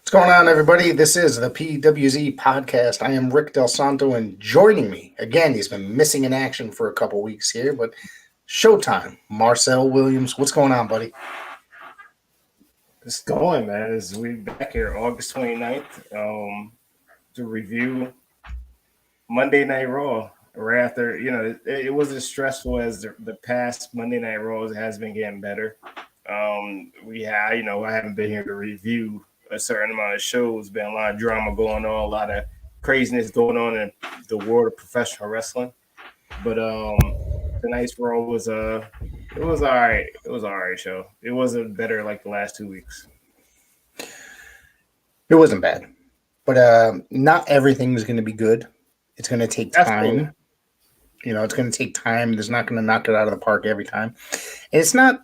What's going on, everybody? This is the PWZ podcast. I am Rick Del Santo, and joining me again, he's been missing in action for a couple weeks here, but Showtime, Marcel Williams. What's going on, buddy? It's going, man. We back here August 29th to review Monday Night Raw. Right after, it wasn't as stressful as the past Monday Night Raws. It has been getting better. I haven't been here to review a certain amount of shows. Been a lot of drama going on, a lot of craziness going on in the world of professional wrestling. But tonight's Raw was it was all right. It was all right show. It wasn't better like the last 2 weeks. It wasn't bad, but not everything is going to be good. It's going to take time. Cool. It's going to take time. There's not going to knock it out of the park every time. And it's not,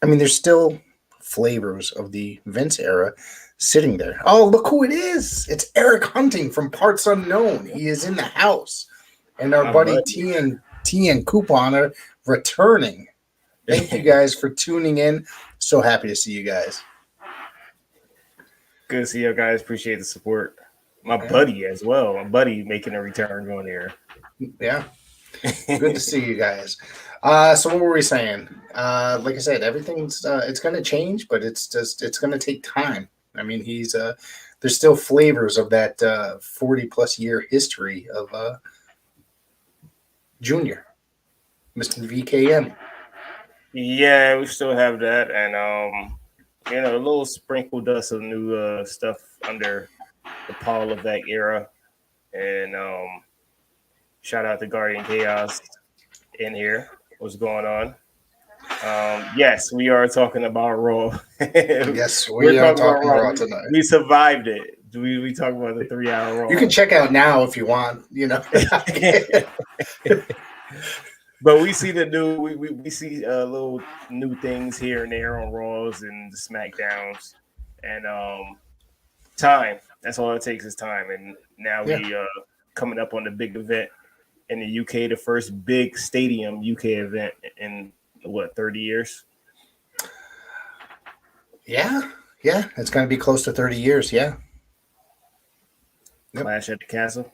there's still flavors of the Vince era sitting there. Oh, look who it is. It's Eric Hunting from Parts Unknown. He is in the house. And our buddy T and Coupon are returning. Thank you guys for tuning in. So happy to see you guys. Good to see you guys. Appreciate the support. My buddy as well. My buddy making a return on here. Yeah. Good to see you guys. So what were we saying? Like I said, everything's it's going to change, but it's going to take time. There's still flavors of that 40 plus year history of Junior, Mr. VKM. Yeah, we still have that, and a little sprinkle dust of new stuff under the Paul Levesque era, and shout out to Guardian Chaos in here. What's going on? Yes, we are talking about Raw. Yes, we are talking about Raw tonight. We survived it. We talk about the 3-hour Raw. You can check out now if you want. But we see the new we see little new things here and there on Raws and the SmackDowns, and time. That's all it takes is time. And now we coming up on the big event in the UK, the first big stadium UK event in 30 years. Yeah, it's going to be close to 30 years. Yeah. Yep. Clash at the Castle.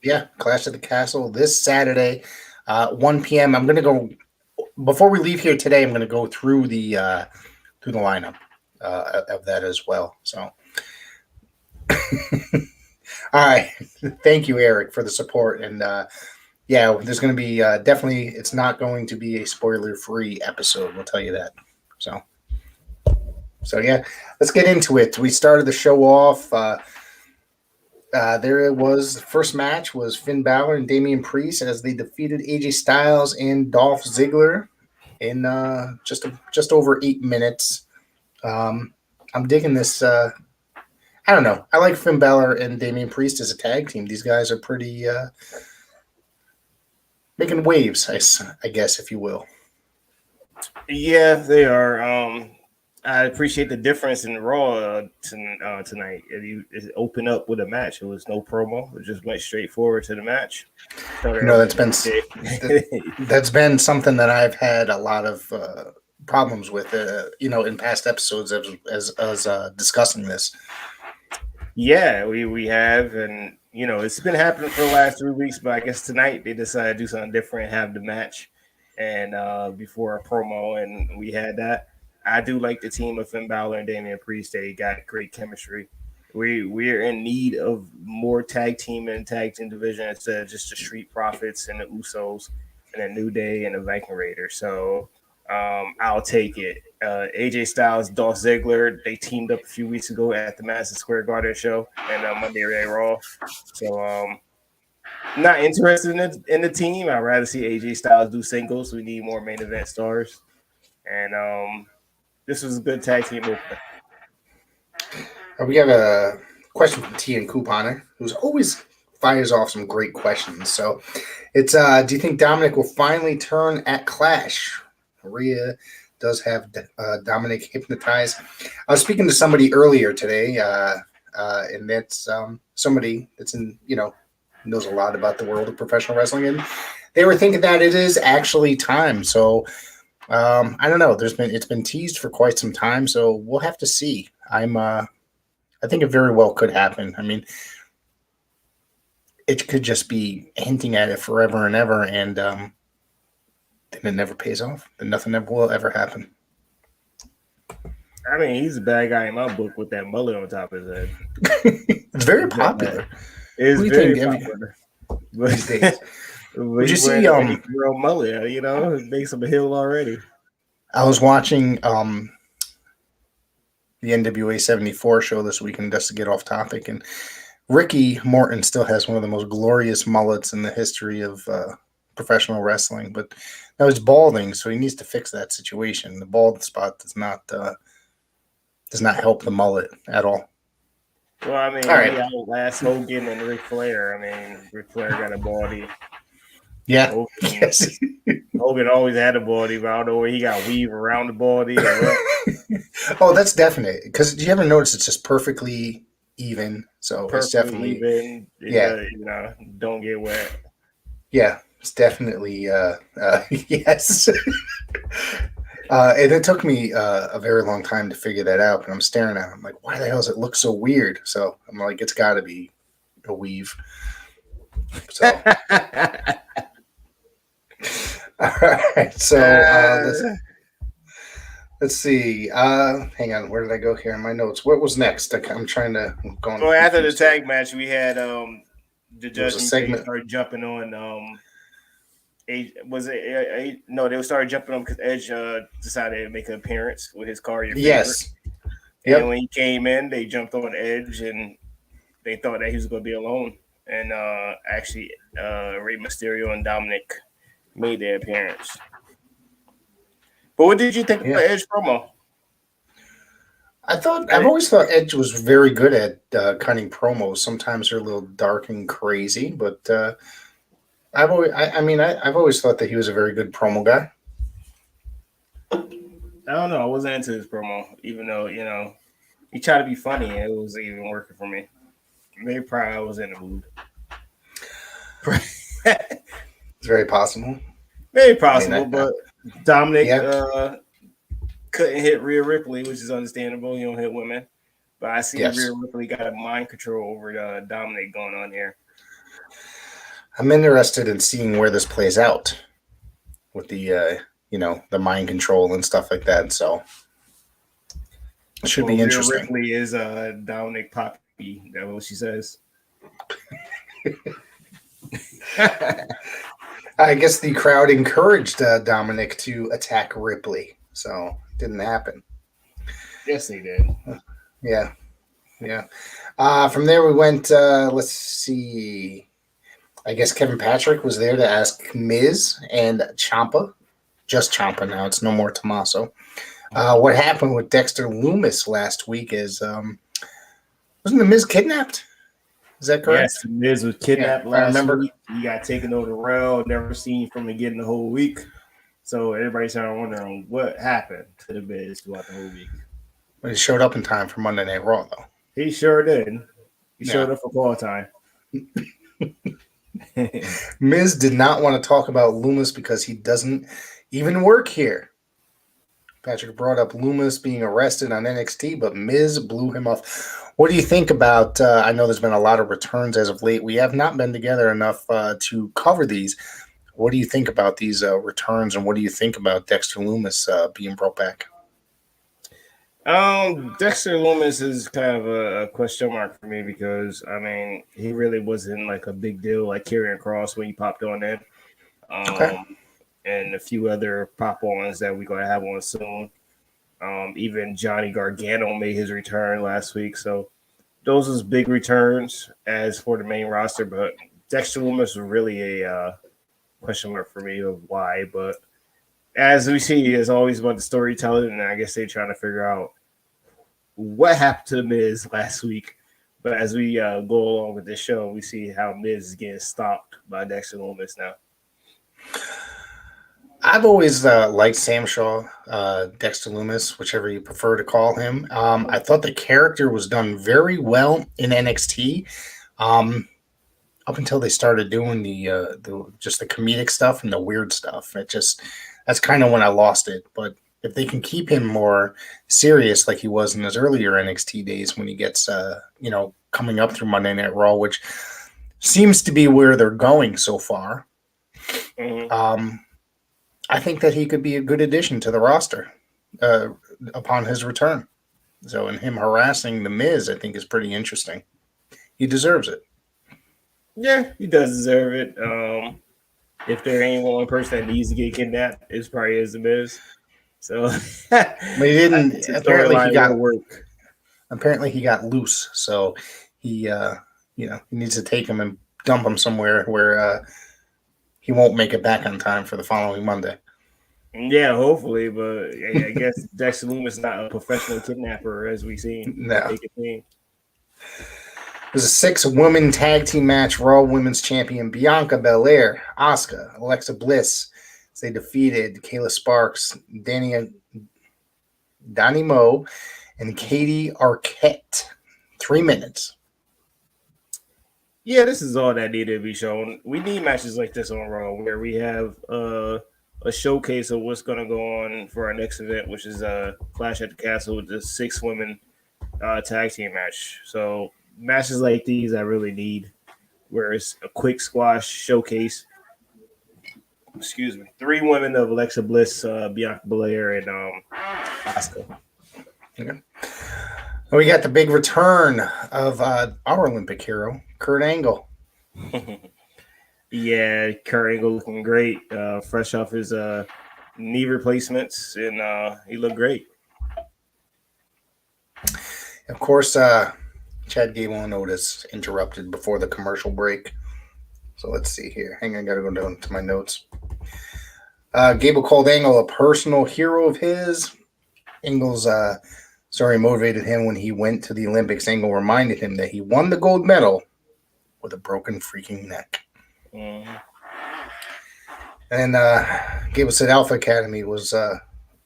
Yeah, Clash at the Castle this Saturday. 1 p.m. I'm going to go before we leave here today. I'm going to go through the lineup of that as well. So, all right, thank you, Eric, for the support. And there's going to be definitely. It's not going to be a spoiler-free episode. We'll tell you that. So yeah, let's get into it. We started the show off. There it was. The first match was Finn Balor and Damian Priest as they defeated AJ Styles and Dolph Ziggler in just over 8 minutes. I'm digging this. I don't know. I like Finn Balor and Damian Priest as a tag team. These guys are pretty making waves, I guess, if you will. Yeah, they are. I appreciate the difference in Raw tonight. It opened up with a match. It was no promo. It just went straight forward to the match. That's been something that I've had a lot of problems with, in past episodes as discussing this. Yeah, we have, and it's been happening for the last 3 weeks. But I guess tonight they decided to do something different, have the match, and before a promo, and we had that. I do like the team of Finn Balor and Damian Priest. They got great chemistry. We're in need of more tag team division instead of just the Street Profits and the Usos and the New Day and the Viking Raiders. So I'll take it. AJ Styles, Dolph Ziggler, they teamed up a few weeks ago at the Madison Square Garden show and Monday Night Raw. So not interested in the team. I'd rather see AJ Styles do singles. We need more main event stars. And this was a good tag team opener. We have a question from T and Couponer, who's always fires off some great questions. So it's, do you think Dominic will finally turn at Clash? Maria does have Dominic hypnotized. I was speaking to somebody earlier today, and that's somebody that's knows a lot about the world of professional wrestling, and they were thinking that it is actually time. So I don't know. It's been teased for quite some time, so we'll have to see. I I think it very well could happen. I mean, it could just be hinting at it forever and ever, and then it never pays off. Then nothing ever will ever happen. I mean, he's a bad guy in my book with that mullet on top of his head. It's very popular. It's What do you very think popular. these days? Would you see? real mullet? You know, it makes him a hill already. I was watching the NWA 74 show this weekend just to get off topic, and Ricky Morton still has one of the most glorious mullets in the history of professional wrestling, but now he's balding, so he needs to fix that situation. The bald spot does not help the mullet at all. Well, I mean, All right. he outlasts Hogan and Ric Flair. I mean, Ric Flair got a body. Yeah. Hogan, Yes. Hogan always had a body, but I don't know where he got weave around the body. Or what. Oh, that's definite. Because do you ever notice it's just perfectly even? So it's Perfectly definitely even. Yeah. You know, don't get wet. Yeah, it's definitely yes. And it took me a very long time to figure that out. But I'm staring at it. I'm like, why the hell does it look so weird? So I'm like, it's got to be a weave. So all right. So let's see. Hang on. Where did I go here in my notes? What was next? I'm trying to go on. Well, after the tag match, we had the judging segment started jumping on. Was it no? They started jumping on because Edge decided to make an appearance with his car. Yes. Yep. And when he came in, they jumped on Edge and they thought that he was going to be alone. And actually, Rey Mysterio and Dominic made their appearance. But what did you think of the Edge promo? I've always thought Edge was very good at cutting promos. Sometimes they're a little dark and crazy, but I've always thought that he was a very good promo guy. I don't know. I wasn't into his promo, even though he tried to be funny. And it was even working for me. Maybe probably I was in the mood. It's very possible. Very possible, but Dominic couldn't hit Rhea Ripley, which is understandable. You don't hit women. But I see Rhea Ripley got a mind control over Dominic going on here. I'm interested in seeing where this plays out with the the mind control and stuff like that. So it should be interesting. Rhea Ripley is Dominic Poppy. That's what she says. I guess the crowd encouraged Dominic to attack Ripley, so it didn't happen. Yes, they did. Yeah. From there we went. Let's see. I guess Kevin Patrick was there to ask Miz and Ciampa, just Ciampa now. It's no more Tommaso. What happened with Dexter Lumis last week is wasn't the Miz kidnapped? Is that correct? Yes, Miz was kidnapped last week. He got taken over the rail, never seen from again the whole week. So everybody's started wondering what happened to the Miz throughout the whole week. But he showed up in time for Monday Night Raw, though. He sure did. He showed up for call time. Miz did not want to talk about Lumis because he doesn't even work here. Patrick brought up Lumis being arrested on NXT, but Miz blew him off. What do you think about, I know there's been a lot of returns as of late. We have not been together enough to cover these. What do you think about these returns, and what do you think about Dexter Lumis being brought back? Dexter Lumis is kind of a question mark for me because, I mean, he really wasn't like a big deal like Karrion Kross when he popped on in. And a few other pop-ons that we're going to have on soon. Even Johnny Gargano made his return last week. So those was big returns as for the main roster. But Dexter Lumis was really a question mark for me of why. But as we see, it's always about the storytelling. And I guess they're trying to figure out what happened to the Miz last week. But as we go along with this show, we see how Miz is getting stopped by Dexter Lumis now. I've always liked Sam Shaw, Dexter Lumis, whichever you prefer to call him. I thought the character was done very well in NXT, up until they started doing the just the comedic stuff and the weird stuff. That's kind of when I lost it. But if they can keep him more serious like he was in his earlier NXT days when he gets, coming up through Monday Night Raw, which seems to be where they're going so far. Mm-hmm. I think that he could be a good addition to the roster upon his return. So, and him harassing The Miz, I think, is pretty interesting. He deserves it. Yeah, he does deserve it. If there ain't one person that needs to get kidnapped, it probably is The Miz. So, But he didn't. Apparently, he got work. Apparently, he got loose. So he needs to take him and dump him somewhere where he won't make it back on time for the following Monday. Yeah, hopefully, but I guess Dexter Lumis not a professional kidnapper, as we seen. No. It was a 6-woman tag team match. Raw Women's Champion Bianca Belair, Asuka, Alexa Bliss. They defeated Kayla Sparks, Donnie Moe, and Katie Arquette. 3 minutes. Yeah, this is all that needed to be shown. We need matches like this on Raw where we have a showcase of what's going to go on for our next event, which is Clash at the Castle with the 6-women tag team match. So matches like these I really need, where it's a quick squash showcase. Excuse me. 3 women of Alexa Bliss, Bianca Belair, and Asuka. Okay. Well, we got the big return of our Olympic hero, Kurt Angle. Yeah, Kurt Angle looking great, fresh off his knee replacements, and he looked great. Of course, Chad Gable and Otis interrupted before the commercial break. So let's see here. Hang on, I got to go down to my notes. Gable called Angle a personal hero of his. Angle's story motivated him when he went to the Olympics. Angle reminded him that he won the gold medal with a broken freaking neck. Mm-hmm. And Gable said Alpha Academy was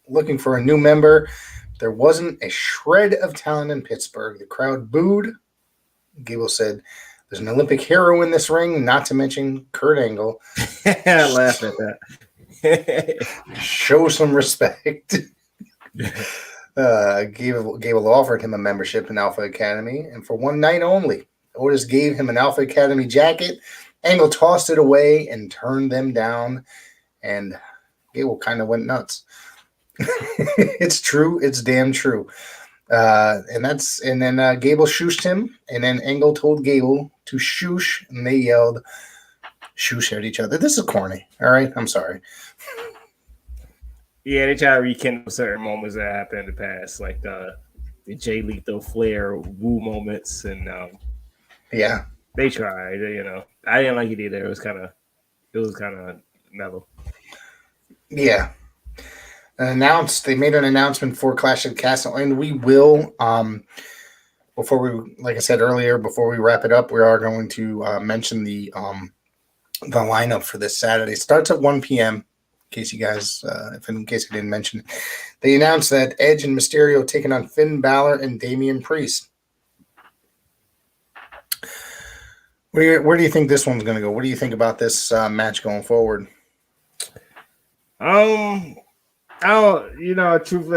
looking for a new member. There wasn't a shred of talent in Pittsburgh. The crowd booed. Gable said, "There's an Olympic hero in this ring, not to mention Kurt Angle." I laughed at that. Show some respect. Gable offered him a membership in Alpha Academy, and for one night only. Otis gave him an Alpha Academy jacket. Angle tossed it away and turned them down, and Gable kind of went nuts. It's true. It's damn true. And then Gable shooshed him, and then Angle told Gable to shoosh, and they yelled shoosh at each other. This is corny. All right, I'm sorry. Yeah, they try to rekindle certain moments that happened in the past, like the Jay Lethal Flair woo moments, and yeah, they tried. I didn't like it either. It was kind of mellow. Yeah. They made an announcement for Clash of the Castle, and we will, like I said earlier, before we wrap it up, we are going to mention the lineup for this Saturday. It starts at 1 p.m. In case you guys, in case I didn't mention it. They announced that Edge and Mysterio taking on Finn Balor and Damian Priest. Where do you think this one's going to go? What do you think about this match going forward? Truthfully,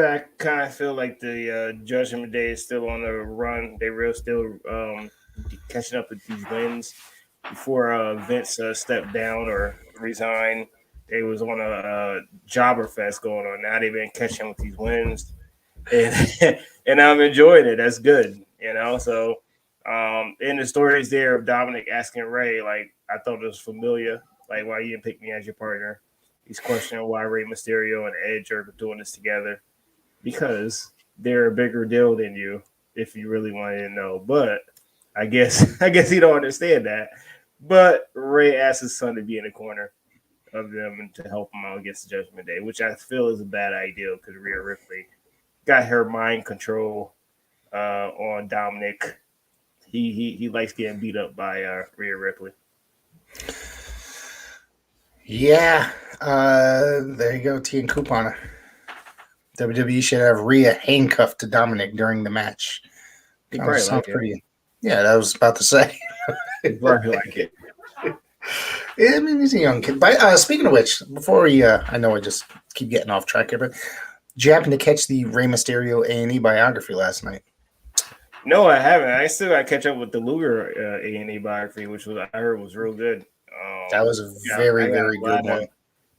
I kind of feel like the Judgment Day is still on the run. They still catching up with these wins before Vince stepped down or resigned. They was on a jobber fest going on. Now they've been catching with these wins, and I'm enjoying it. That's good, So, in the stories there of Dominic asking Ray, like I thought it was familiar, like why you didn't pick me as your partner. He's questioning why Rey Mysterio and Edge are doing this together because they're a bigger deal than you. If you really wanted to know, but I guess he don't understand that. But Ray asked his son to be in the corner of them and to help him out against the Judgment Day, which I feel is a bad idea because Rhea Ripley got her mind control on Dominic. He likes getting beat up by Rhea Ripley. Yeah, there you go, T and Couponer. WWE should have Rhea handcuffed to Dominic during the match. He probably like it. Yeah, that was about to say. He probably like it. I mean, he's a young kid. But speaking of which, before we, I know I just keep getting off track here, but Did you happen to catch the Rey Mysterio A&E biography last night? No, I haven't. I still got to catch up with the Luger A&E biography, which was I heard was real good. That was a Yeah, very, very good one.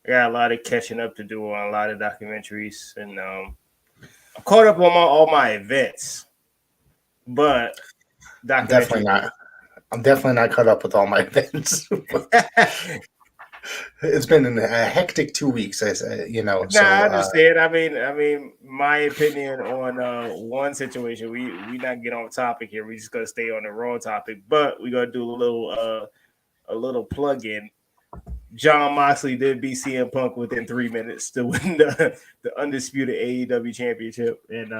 I got a lot of catching up to do on a lot of documentaries, and I'm caught up on all my events, but Definitely documentaries. not. I'm definitely not caught up with all my events. It's been a hectic 2 weeks, I say, Nah, So I understand. My opinion on one situation. We not get on topic here. We just gonna stay on the raw topic, but we gonna do a little plug in. John Moxley did beat CM Punk within 3 minutes to win the undisputed AEW championship, and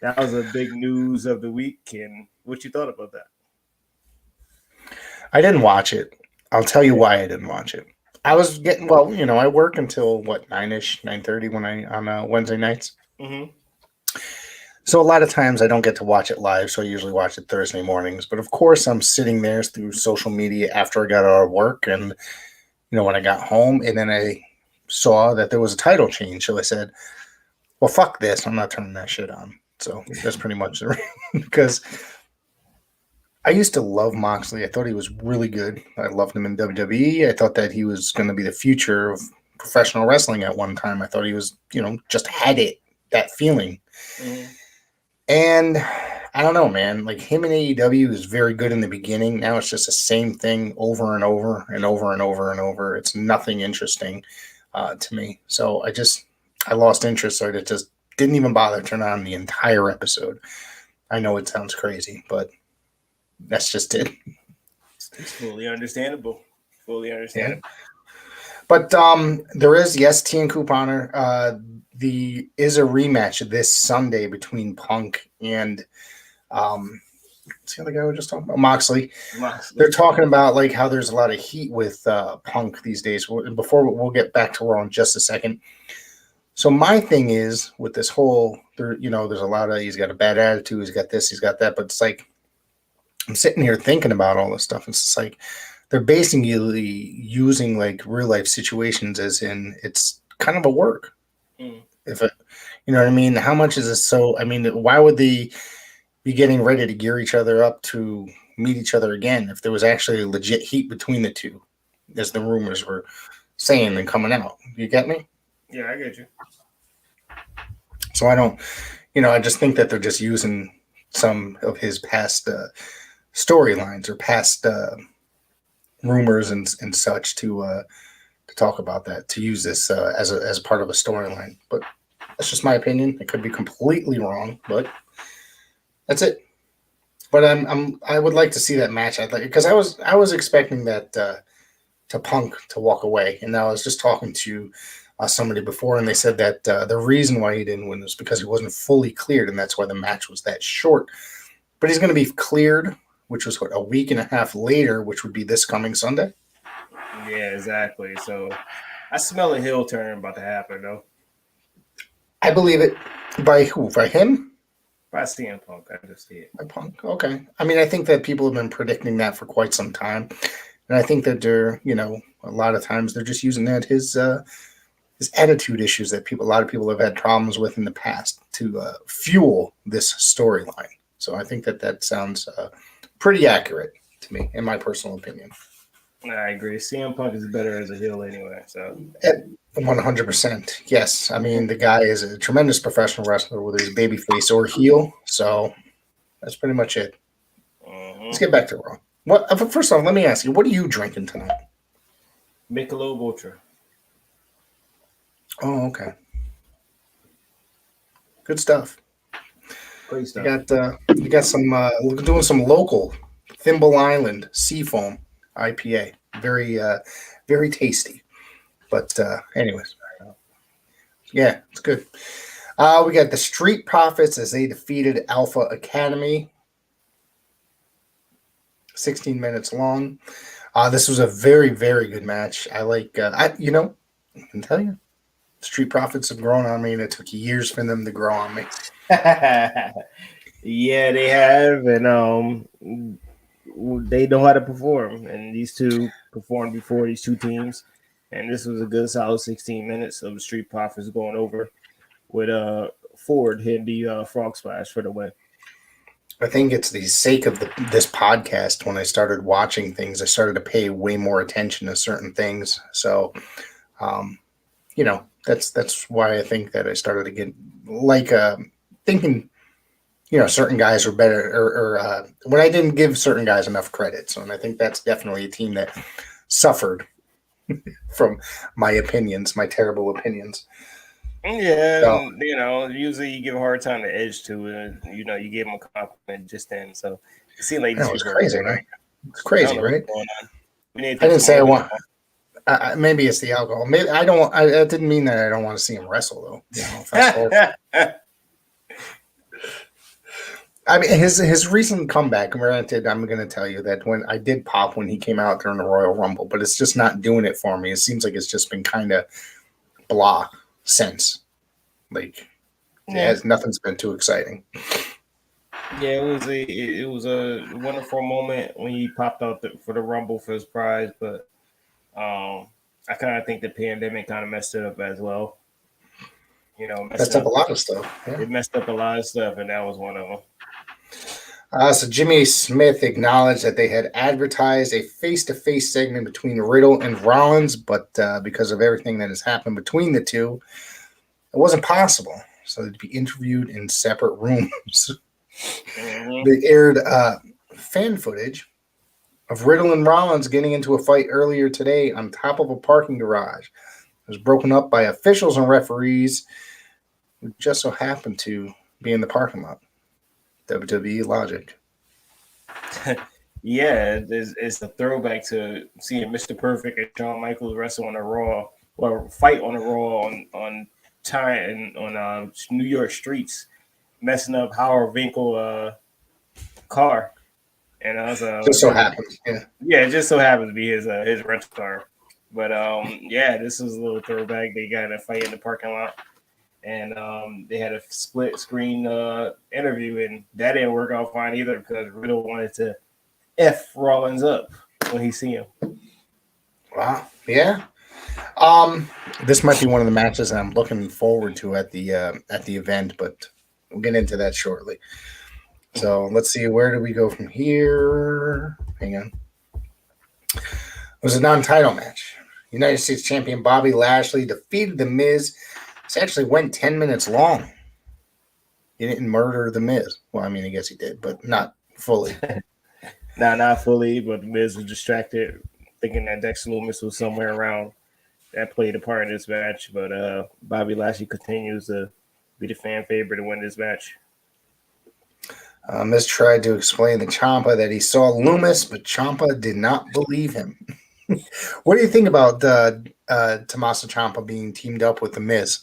that was a big news of the week. And what you thought about that? I didn't watch it. I'll tell you why I didn't watch it. I was getting I work until what 9ish, 9:30 when I on Wednesday nights. Mm-hmm. So a lot of times I don't get to watch it live, so I usually watch it Thursday mornings. But of course, I'm sitting there through social media after I got out of work, and when I got home, and then I saw that there was a title change. So I said, "Well, fuck this! I'm not turning that shit on." So that's pretty much the because I used to love Moxley. I thought he was really good. I loved him in WWE. I thought that he was going to be the future of professional wrestling at one time. I thought he was, just had that feeling. Mm-hmm. And I don't know, man. Like him in AEW is very good in the beginning. Now it's just the same thing over and over and over and over and over. It's nothing interesting to me. So I lost interest. So I just didn't even bother to turn on the entire episode. I know it sounds crazy, but that's just it. It's fully understandable. Fully understandable. Yeah. But there is, yes, T and Couponer. Is a rematch this Sunday between Punk and what's the other guy we were just talking about? Moxley. They're talking about like how there's a lot of heat with Punk these days. Before we'll get back to Raw in just a second. So my thing is with this whole, there's a lot of, he's got a bad attitude, he's got this, he's got that, but it's like I'm sitting here thinking about all this stuff. It's just like they're basically using like real life situations as in it's kind of a work. If it, you know what I mean? How much is this? So, I mean, why would they be getting ready to gear each other up to meet each other again if there was actually a legit heat between the two, as the rumors were saying and coming out? You get me? Yeah, I get you. So I don't, I just think that they're just using some of his past storylines or past rumors and such to talk about that, to use this as part of a storyline. But that's just my opinion. It could be completely wrong, but that's it. But I would like to see that match. Because I was expecting that to Punk to walk away, and I was just talking to somebody before, and they said that the reason why he didn't win was because he wasn't fully cleared, and that's why the match was that short. But he's going to be cleared, which was a week and a half later, which would be this coming Sunday. Yeah, exactly. So I smell a heel turn about to happen, though. I believe it. By who? By him? By CM Punk, I just see it. By Punk. Okay. I mean, I think that people have been predicting that for quite some time, and I think that they're, a lot of times they're just using that his attitude issues that a lot of people have had problems with in the past to fuel this storyline. So I think that sounds pretty accurate to me, in my personal opinion. I agree. CM Punk is better as a heel anyway. So 100%. Yes. I mean, the guy is a tremendous professional wrestler, whether he's babyface or heel. So that's pretty much it. Mm-hmm. Let's get back to Raw. First off, let me ask you, what are you drinking tonight? Michelob Ultra. Oh, okay. Good stuff. Great stuff. You got some. We're doing some local Thimble Island Seafoam IPA. Very, very tasty. But anyways, yeah, it's good. We got the Street Profits as they defeated Alpha Academy. 16 minutes long. This was a very, very good match. I like. I can tell you, Street Profits have grown on me, and it took years for them to grow on me. Yeah, they have, and they know how to perform. And these two performed before, these two teams, and this was a good solid 16 minutes of the Street Profits going over. with Ford hitting the frog splash for the win. I think it's the sake of this podcast. When I started watching things, I started to pay way more attention to certain things. So, um, that's why I think that I started to get like thinking, certain guys were better, or when I didn't give certain guys enough credit. So, and I think that's definitely a team that suffered from my opinions, my terrible opinions. Yeah, So, and, usually you give a hard time to Edge to, you gave him a compliment just then. So it seemed like I know, these it was people are crazy, bored. right? It's I don't crazy, know what's right? going on. We need to I take didn't some say I more. want. Maybe it's the alcohol. Maybe I don't. I didn't mean that I don't want to see him wrestle, though. If that's all. I mean, his recent comeback. Granted, I'm going to tell you that when I did pop when he came out during the Royal Rumble, but it's just not doing it for me. It seems like it's just been kind of blah since. Like, Yeah, nothing's been too exciting. yeah, it was a wonderful moment when he popped out for the Rumble for his prize, but I kind of think the pandemic kind of messed it up as well. Messed Messing up a up lot of stuff. Yeah. it messed up a lot of stuff, and that was one of them. So Jimmy Smith acknowledged that they had advertised a face-to-face segment between Riddle and Rollins, but because of everything that has happened between the two, it wasn't possible. So they'd be interviewed in separate rooms. Mm-hmm. They aired fan footage of Riddle and Rollins getting into a fight earlier today on top of a parking garage. It was broken up by officials and referees who just so happened to be in the parking lot. WWE logic. Yeah, it's a throwback to seeing Mr. Perfect and Shawn Michaels wrestle on a Raw, or fight on a Raw on time on New York streets, messing up Howard Winkle car, and I was Just so happens, yeah. yeah, it just so happens to be his rental car. But yeah, this was a little throwback. They got in a fight in the parking lot, and they had a split screen interview, and that didn't work out fine either because Riddle wanted to F Rollins up when he see him. Wow. Yeah. This might be one of the matches I'm looking forward to at the event, but we'll get into that shortly. So let's see, where do we go from here? Hang on. It was a non-title match. United States Champion Bobby Lashley defeated The Miz. This actually went 10 minutes long. He didn't murder The Miz. Well, I mean, I guess he did, but not fully. Not fully, but The Miz was distracted, thinking that Dexter Lumis was somewhere around. That played a part in this match, but Bobby Lashley continues to be the fan favorite to win this match. Miz tried to explain to Ciampa that he saw Lumis, but Ciampa did not believe him. What do you think about Tommaso Ciampa being teamed up with The Miz?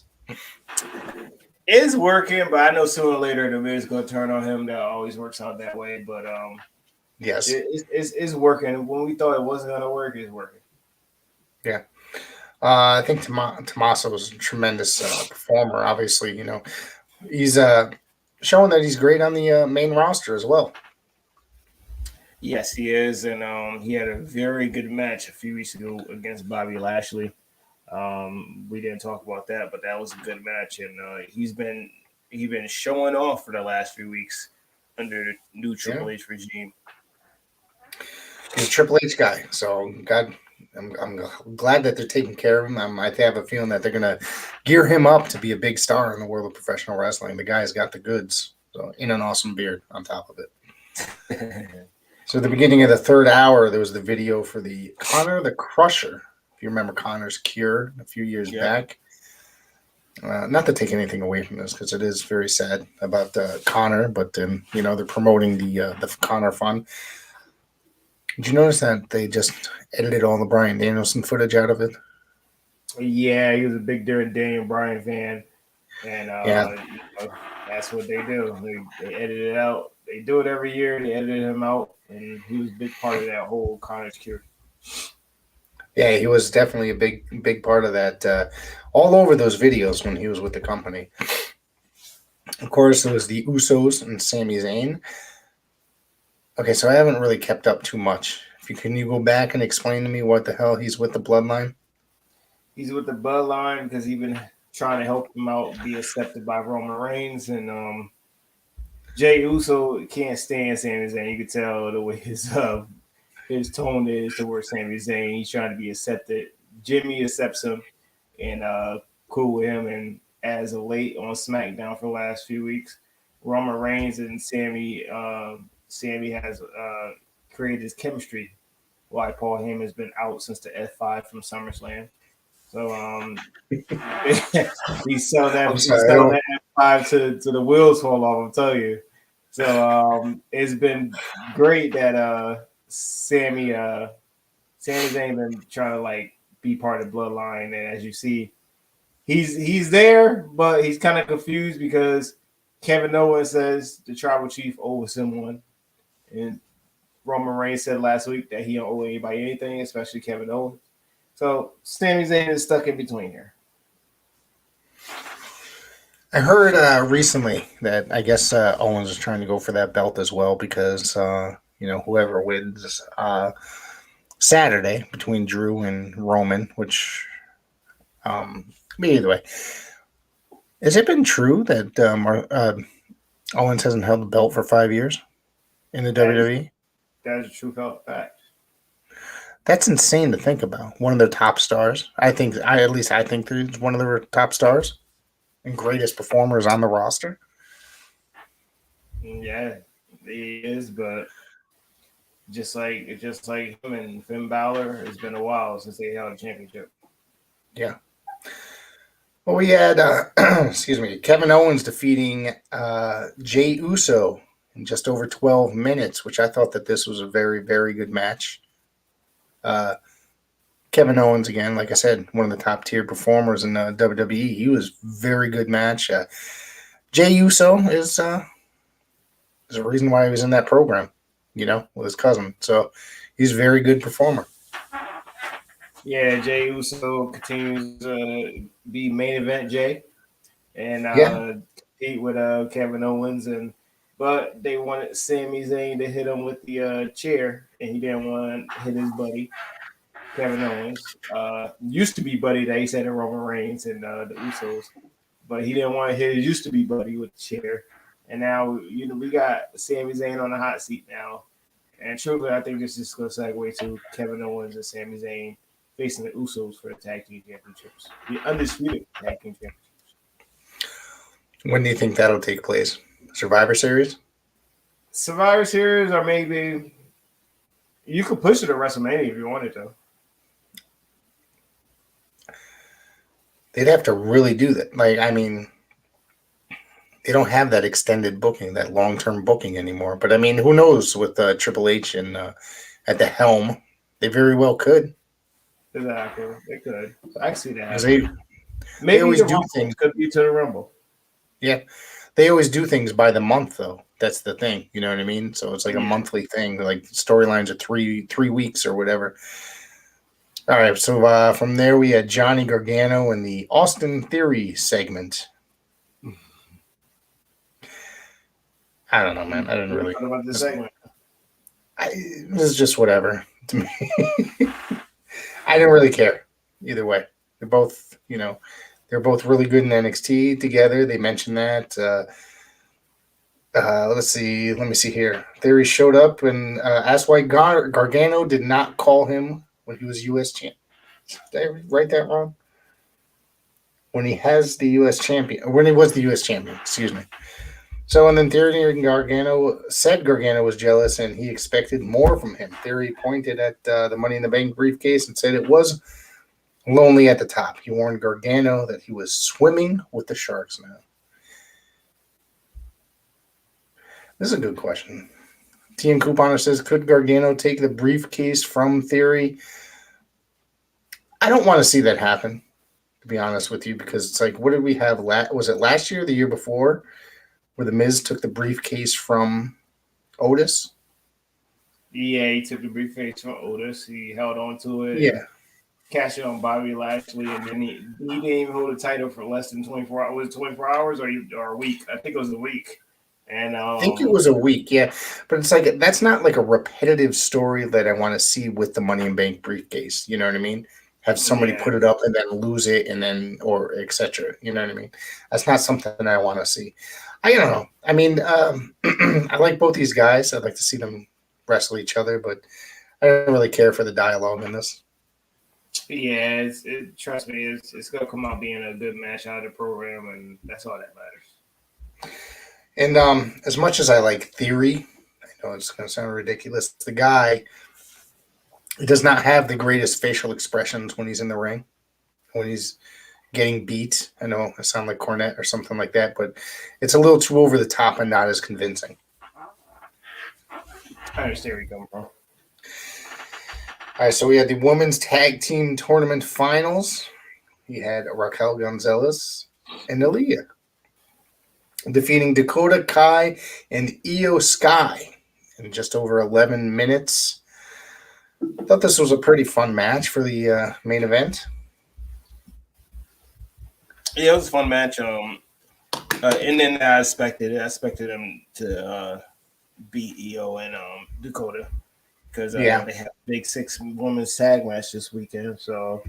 It's working, but I know sooner or later The Miz is going to turn on him. That always works out that way, but yes, it's working. When we thought it wasn't going to work, it's working. Yeah. I think Tommaso was a tremendous performer. Obviously, he's showing that he's great on the main roster as well. Yes, he is, and he had a very good match a few weeks ago against Bobby Lashley. We didn't talk about that, but that was a good match, and he's been showing off for the last few weeks under the new Triple H regime. He's a Triple H guy, so I'm glad that they're taking care of him. I have a feeling that they're going to gear him up to be a big star in the world of professional wrestling. The guy's got the goods, so in an awesome beard on top of it. So at the beginning of the third hour, there was the video for the Connor the Crusher. If you remember Connor's cure a few years back. Not to take anything away from this, because it is very sad about Connor, but they're promoting the Connor Fund. Did you notice that they just edited all the Bryan Danielson footage out of it? Yeah, he was a big Daniel Bryan fan, and that's what they do. They edit it out. They do it every year. They edited him out, and he was a big part of that whole Connor's cure. Yeah, he was definitely a big part of that. All over those videos when he was with the company. Of course, it was the Usos and Sami Zayn. Okay, so I haven't really kept up too much. Can you go back and explain to me what the hell he's with the Bloodline? He's with the Bloodline because he's been trying to help him out be accepted by Roman Reigns, and Jay Uso can't stand Sami Zayn. You can tell the way his tone is towards Sami Zayn. He's trying to be accepted. Jimmy accepts him and cool with him. And as of late on SmackDown for the last few weeks, Roman Reigns and Sammy has created his chemistry. Why Paul Heyman has been out since the F5 from SummerSlam. So I'm he's sorry. selling that F5 to the wheels fall off. I'm telling you. So it's been great that Sami Zayn been trying to like be part of the bloodline, and as you see, he's there, but he's kind of confused because Kevin Owens says the tribal chief owes him one, and Roman Reigns said last week that he don't owe anybody anything, especially Kevin Owens. So Sami Zayn is stuck in between here. I heard recently that I guess Owens is trying to go for that belt as well because whoever wins Saturday between Drew and Roman, which but either way, has it been true that Owens hasn't held the belt for 5 years in the That is WWE? that is a true fact. That's insane to think about. One of their top stars. I think he's one of their top stars and greatest performers on the roster. Yeah, he is, but just like him and Finn Balor, it's been a while since they held a championship. Yeah. Well, we had excuse me, Kevin Owens defeating Jay Uso in just over 12 minutes, which I thought that this was a very, very good match. Uh, Kevin Owens, again, like I said, one of the top tier performers in WWE. He was very good match. Jay Uso is a reason why he was in that program, with his cousin. So he's a very good performer. Yeah, Jay Uso continues to be main event Jay and Yeah. compete with Kevin Owens, and but they wanted Sami Zayn to hit him with the chair, and he didn't want to hit his buddy Kevin Owens. Used to be buddy that he said in Roman Reigns and the Usos, but he didn't want to hit his used to be buddy with the chair. And now we got Sami Zayn on the hot seat now. And truly, I think this is going to segue to Kevin Owens and Sami Zayn facing the Usos for the tag team championships, the undisputed tag team championships. When do you think that'll take place? Survivor Series? Survivor Series, or maybe you could push it to WrestleMania if you wanted to. They'd have to really do that. They don't have that extended booking, that long term booking anymore. But who knows with Triple H and at the helm, they very well could. Exactly, they could. I see that. They Maybe always the do Rumble things. could be to the Rumble. Yeah, they always do things by the month, though. That's the thing. You know what I mean? So it's like a Yeah. monthly thing. Like storylines are three weeks or whatever. All right. So from there, we had Johnny Gargano in the Austin Theory segment. I don't know, man. I didn't really. What about this segment? It was just whatever to me. I didn't really care either way. They're both, they're both really good in NXT together. They mentioned that. Let's see. Let me see here. Theory showed up and asked why Gargano did not call him when he was U.S. champ. Did I write that wrong? When he has the U.S. champion, when he was the U.S. champion, excuse me. So, and then Theory and Gargano said Gargano was jealous and he expected more from him. Theory pointed at the Money in the Bank briefcase and said it was lonely at the top. He warned Gargano that he was swimming with the sharks now. This is a good question. T and Couponer says, could Gargano take the briefcase from Theory? I don't want to see that happen, to be honest with you, because it's like, what did we have? Was it last year or the year before where The Miz took the briefcase from Otis? Yeah, he took the briefcase from Otis. He held on to it. Yeah. Cashed it on Bobby Lashley, and then he didn't even hold the title for less than 24 hours. Was it 24 hours or a week? I think it was a week. And I think it was a week, yeah. But it's like, that's not like a repetitive story that I want to see with the Money in Bank briefcase. You know what I mean? have somebody Yeah. put it up and then lose it and then or etc. You know what I mean? That's not something I want to see. I don't know. I mean, I like both these guys. I'd like to see them wrestle each other, but I don't really care for the dialogue in this. Yeah, trust me, it's gonna come out being a good match out of the program, and that's all that matters. And as much as I like Theory, I know it's going to sound ridiculous. The guy does not have the greatest facial expressions when he's in the ring, when he's getting beat. I know I sound like Cornette or something like that, but it's a little too over the top and not as convincing. I understand where you come from. All right, so we had the women's tag team tournament finals. We had Raquel Gonzalez and Aaliyah defeating Dakota Kai and Io Sky in just over 11 minutes. I thought this was a pretty fun match for the main event. Yeah, it was a fun match. And then I expected them to beat Io and Dakota because they have a big 6 women's tag match this weekend. So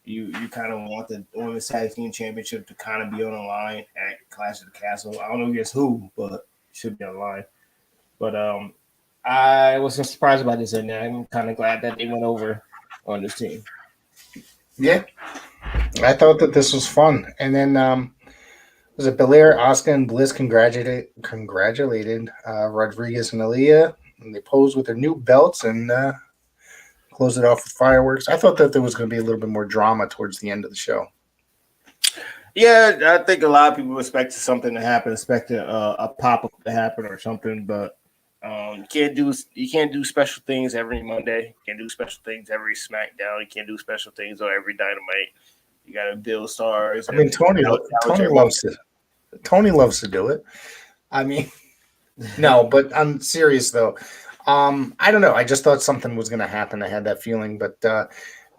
you kind of want the women's tag team championship to kind of be on the line at Clash of the Castle. I don't know against who, but it should be on the line. But I wasn't surprised about this, and I'm kind of glad that they went over on this team. Yeah, I thought that this was fun. And then was it Belair, Asuka, and Bliss congratulated Rodriguez and Aaliyah, and they posed with their new belts and closed it off with fireworks. I thought that there was going to be a little bit more drama towards the end of the show. Yeah, I think a lot of people expected something to happen, expected a pop up to happen or something, but you can't do special things every Monday. You can't do special things every SmackDown. You can't do special things on every Dynamite. You got to build stars. I mean, Tony loves to do it. I mean, no, but I'm serious though. I don't know. I just thought something was going to happen. I had that feeling, but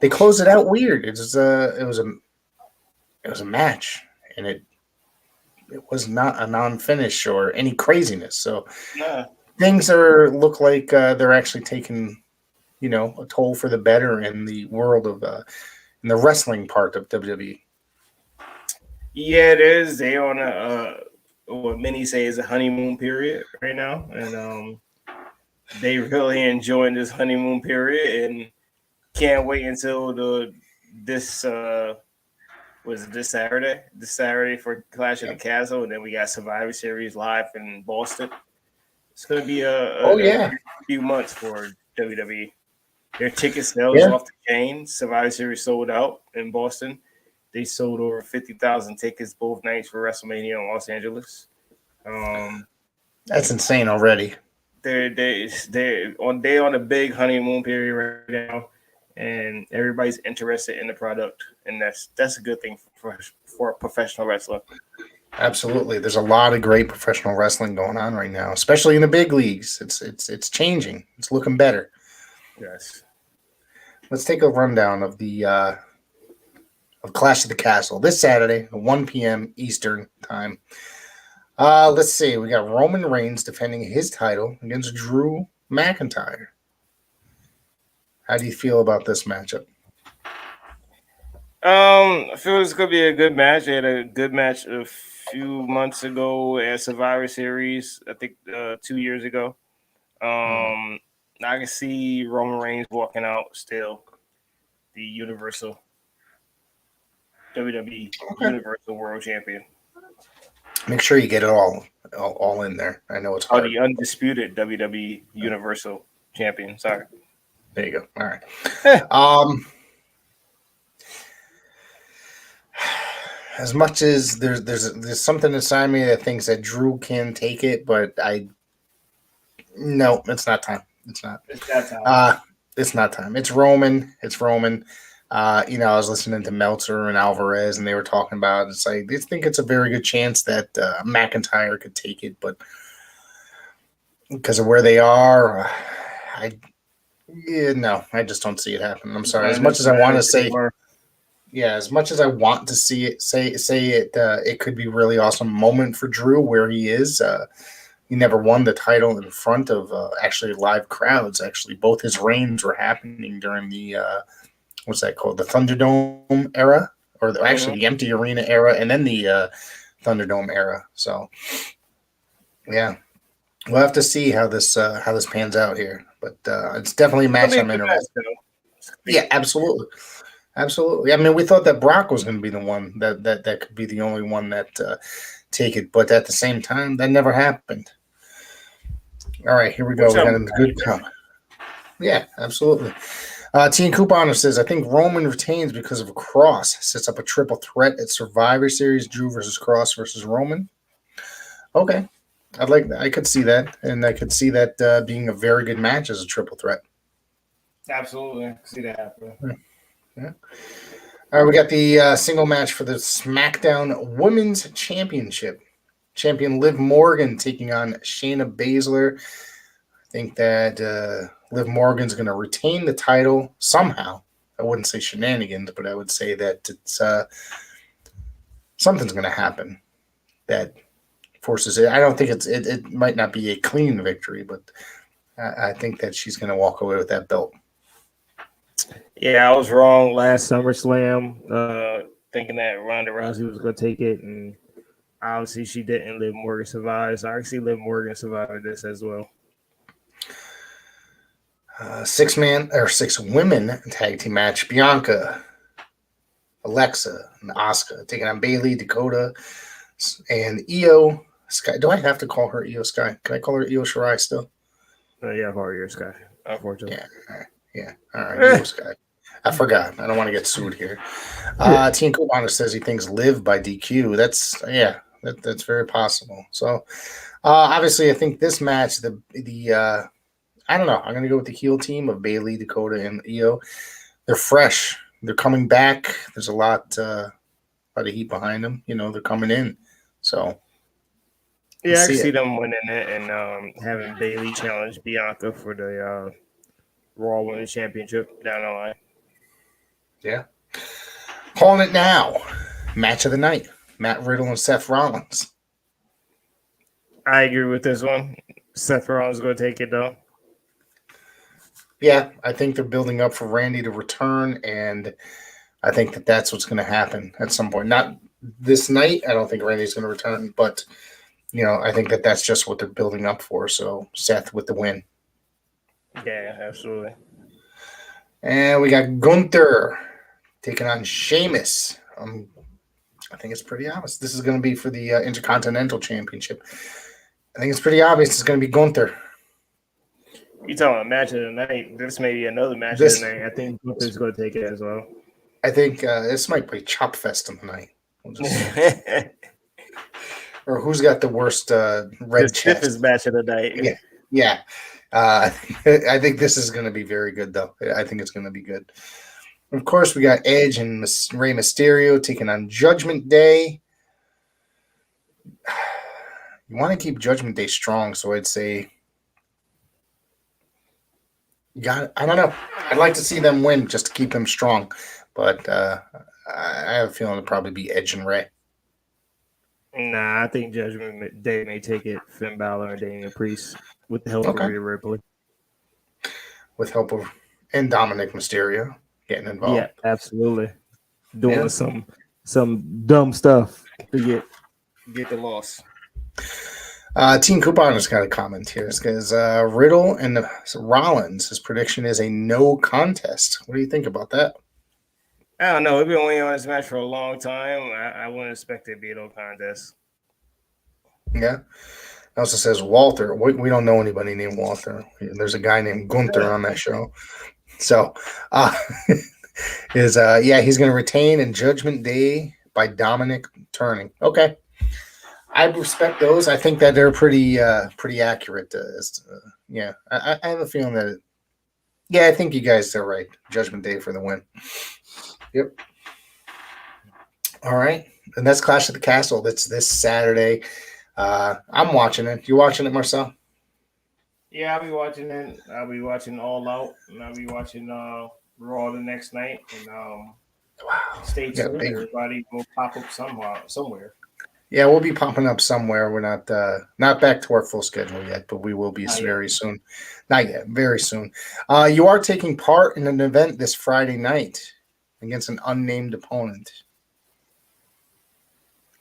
they closed it out weird. It was a match, and it was not a non-finish or any craziness. So things look like they're actually taking, a toll for the better in the world of in the wrestling part of WWE. Yeah, it is. They on what many say is a honeymoon period right now, and they really enjoying this honeymoon period and can't wait until this Saturday for Clash of the Castle, and then we got Survivor Series live in Boston. It's going to be a few months for WWE. Their ticket sales off the chain. Survivor Series sold out in Boston. They sold over 50,000 tickets both nights for WrestleMania in Los Angeles. That's insane already. They're on a big honeymoon period right now, and everybody's interested in the product, and that's a good thing for a professional wrestler. Absolutely, there's a lot of great professional wrestling going on right now, especially in the big leagues. It's changing. It's looking better. Yes. Let's take a rundown of the of Clash of the Castle this Saturday, 1 p.m. Eastern time. Let's see. We got Roman Reigns defending his title against Drew McIntyre. How do you feel about this matchup? I feel it's gonna be a good match. They had a good match a few months ago at Survivor Series. I think 2 years ago. I can see Roman Reigns walking out still the Universal WWE Universal World Champion. Make sure you get it all in there. I know it's hard. The undisputed WWE Universal Champion. Sorry. There you go. All right. As much as there's something inside me that thinks that Drew can take it, but no, it's not time. It's not. It's that time. It's not time. It's Roman. I was listening to Meltzer and Alvarez, and they were talking about it's like they think it's a very good chance that McIntyre could take it, but because of where they are, I just don't see it happening. I'm sorry. As much as I want to say, as much as I want to see it, say it, it could be a really awesome moment for Drew where he is. He never won the title in front of actually live crowds. Actually, both his reigns were happening during the what's that called? The Thunderdome era, or Mhm. actually the Empty Arena era, and then the Thunderdome era. So yeah, we'll have to see how this pans out here. But it's definitely a It's gonna match be a I'm good match, interested. though. Yeah, absolutely, absolutely. I mean, we thought that Brock was going to be the one that could be the only one that take it, but at the same time, that never happened. All right, here we go. Which We got I'm a good comment. Yeah, absolutely. Team Couponer says, I think Roman retains because of a cross. Sets up a triple threat at Survivor Series, Drew versus Cross versus Roman. Okay. I'd like that. I could see that. And I could see that being a very good match as a triple threat. absolutely see that happen. Yeah. All right, we got the single match for the SmackDown Women's Championship. Champion Liv Morgan taking on Shayna Baszler. I think that Liv Morgan's going to retain the title somehow. I wouldn't say shenanigans, but I would say that it's something's going to happen that forces it. I don't think it might not be a clean victory, but I think that she's going to walk away with that belt. Yeah, I was wrong last SummerSlam, thinking that Ronda Rousey was going to take it, and obviously she didn't. Liv Morgan survived, so I actually Liv Morgan survived this as well. 6-man or 6-women tag team match. Bianca, Alexa, and Asuka taking on Bayley, Dakota, and Io Sky. Do I have to call her Io Sky? Can I call her Io Shirai still? Yeah, Warriors guy, unfortunately. Yeah. All right, Io Sky. I forgot. I don't want to get sued here. Team Kubana says he thinks Liv by DQ. That's very possible. So obviously, I think this match, the I don't know. I'm gonna go with the heel team of Bayley, Dakota, and Io. They're fresh. They're coming back. There's a lot of heat behind them. They're coming in. So yeah, I can see them winning it and having Bayley challenge Bianca for the Raw Women's Championship down the line. Yeah. Calling it now. Match of the night. Matt Riddle and Seth Rollins. I agree with this one. Seth Rollins is going to take it, though. Yeah, I think they're building up for Randy to return, and I think that that's what's going to happen at some point. Not this night. I don't think Randy's going to return, but, I think that that's just what they're building up for. So Seth with the win. Yeah, absolutely. And we got Gunther taking on Sheamus. I think it's pretty obvious. This is going to be for the Intercontinental Championship. I think it's pretty obvious it's going to be Gunther. You talking about match of the night? This may be another match of the night. I think Gunther's going to take it as well. I think this might be Chop Fest of the night. Or who's got the worst red chest? Stiffest match of the night. Yeah. I think this is going to be very good, though. I think it's going to be good. Of course, we got Edge and Rey Mysterio taking on Judgment Day. You want to keep Judgment Day strong, so I'd say I don't know. I'd like to see them win just to keep them strong, but I have a feeling it'll probably be Edge and Rey. Nah, I think Judgment Day may take it. Finn Balor and Damian Priest with the help of Rhea Ripley. With help of and Dominic Mysterio getting involved. Yeah, absolutely. Doing some dumb stuff to get the loss. Team Coupon has got a comment here. It says Riddle and Rollins. His prediction is a no contest. What do you think about that? I don't know. We've been waiting on this match for a long time. I wouldn't expect it to be a no contest. Yeah. It also says Walter. We don't know anybody named Walter. There's a guy named Gunther on that show. So, he's going to retain in Judgment Day by Dominic turning. Okay. I respect those. I think that they're pretty accurate. I have a feeling that I think you guys are right. Judgment Day for the win. Yep. All right. And that's Clash of the Castle. That's this Saturday. I'm watching it. You watching it, Marcel? Yeah, I'll be watching it. I'll be watching All Out, and I'll be watching Raw the next night. And wow. Stay tuned. Everybody will pop up somewhere. Yeah, we'll be popping up somewhere. We're not back to our full schedule yet, but we will be very soon. Not yet, very soon. You are taking part in an event this Friday night. against an unnamed opponent.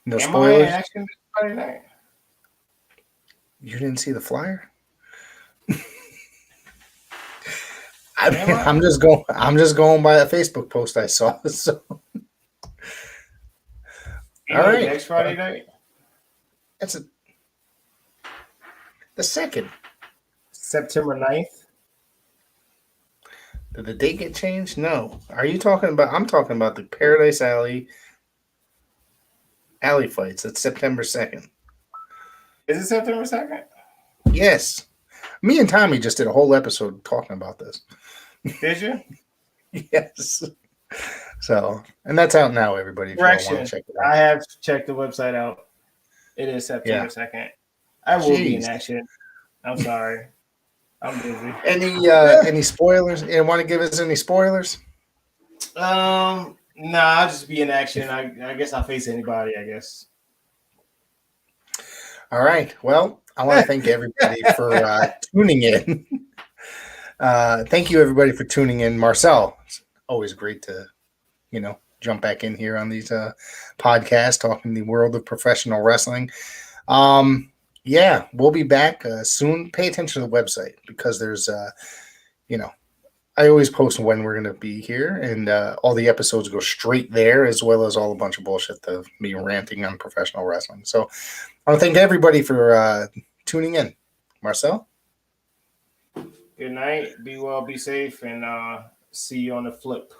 No Am I in spoilers. action this Friday night? You didn't see the flyer? Am I? I'm just going. I'm just going by a Facebook post I saw. So, all You mean right, next Friday night? that's the second. September 9th? Did the date get changed? No. Are you talking about? I'm talking about the Paradise Alley fights. It's September 2nd. Is it September 2nd? Yes. Me and Tommy just did a whole episode talking about this. Did you? Yes. So, and that's out now, everybody, if you all want Correction. to check it I out. have checked the website out. It is September 2nd. I will be in Jeez. action. I'm sorry. I'm busy. Any spoilers? You want to give us any spoilers? Nah, I'll just be in action. I guess I'll face anybody, I guess. All right. Well, I want to thank everybody for tuning in. Thank you, everybody, for tuning in. Marcel, it's always great to, jump back in here on these podcasts, talking the world of professional wrestling. Yeah, we'll be back soon. Pay attention to the website because there's, I always post when we're going to be here, and all the episodes go straight there, as well as all a bunch of bullshit of me ranting on professional wrestling. So I want to thank everybody for tuning in. Marcel? Good night. Be well, be safe, and see you on the flip.